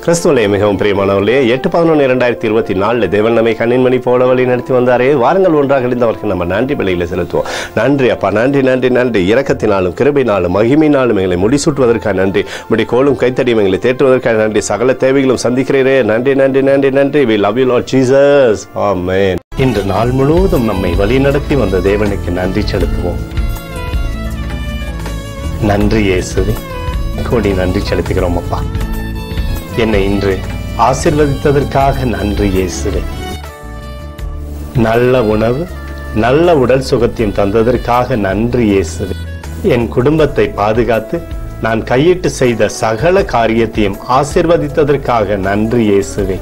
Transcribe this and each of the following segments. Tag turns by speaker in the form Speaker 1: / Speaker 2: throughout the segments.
Speaker 1: கிறிஸ்துவிலே மிகவும் பிரியமானவர்களே, 8/11/2024 தேவன் நம்மை கண்ணின்மணி போல வழி நடத்தி வந்தாரே. வாருங்கள் ஒன்றாக இணைந்தவர்கள் நம்ம நன்றி பலிகளை செலுத்துவோம். நன்றி அப்பா, நன்றி நன்றி நன்றி. இரக்கத்தினாலும் கிருபையினாலும் மகிமையினாலும் எங்களை முடிசூட்டுவதற்காக நன்றி. இப்படி கோலும் கைத்தடியும் எங்களை தேற்றுவதற்காக நன்றி. சகல தேவைகளும் சந்திக்கிறீரே, நன்றி நன்றி நன்றி நன்றி. We love you Lord Jesus. Amen. இன்று நாள் முழுவதும் நம்மை வழி நடத்தி வந்த தேவனுக்கு நன்றி செலுத்துவோம். நன்றி இயேசுவே, கோடி நன்றி செலுத்துகிறோம் அப்பா. என்னை இன்று ஆசீர்வதித்ததற்காக நன்றி இயேசுவே. நல்ல உணவு, நல்ல உடல் சுகத்தையும் தந்ததற்காக நன்றி இயேசுவே. என் குடும்பத்தை பாதுகாத்து நான் கையிட்டு செய்த சகல காரியத்தையும் ஆசீர்வதித்ததற்காக நன்றி இயேசுவே.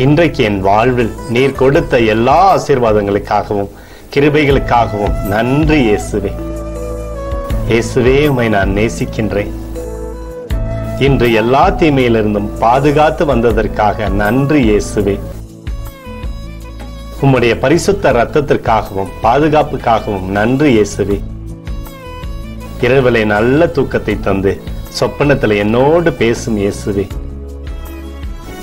Speaker 1: இன்றைக்கு என் வாழ்வில் நீர் கொடுத்த எல்லா ஆசீர்வாதங்களுக்காகவும் கிருபைகளுக்காகவும் நன்றி இயேசுவே. இயேசுவே, உம்மை நான் நேசிக்கின்றேன். இன்று எல்லா தீமையிலிருந்தும் பாதுகாத்து வந்ததற்காக நன்றி இயேசுவே. உம்முடைய பரிசுத்த இரத்தத்திற்காகவும் பாதுகாப்புக்காகவும் நன்றி இயேசுவே. இரவிலே நல்ல தூக்கத்தை தந்து சொப்பனத்தில் என்னோடு பேசும் இயேசுவே.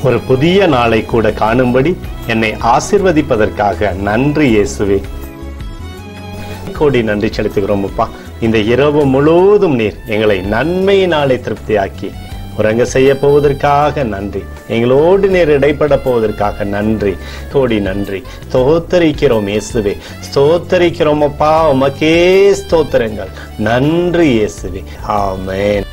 Speaker 1: ஒரு புதிய நாளை கூட காணும்படி என்னை ஆசீர்வதிப்பதற்காக நன்றி இயேசுவே. கோடி நன்றி செலுத்துகிறோம் அப்பா. இந்த இரவு முழுவதும் நீர் எங்களை நன்மையினாலே திருப்தியாக்கி உறங்க செய்ய போவதற்காக நன்றி. எங்களோடு நீர் இடைப்பட போவதற்காக நன்றி, கோடி நன்றி. ஸ்தோத்தரிக்கிறோம் இயேசுவே, ஸ்தோத்தரிக்கிறோம் அப்பா. உமக்கே ஸ்தோத்திரங்கள். நன்றி இயேசுவே. ஆமென்.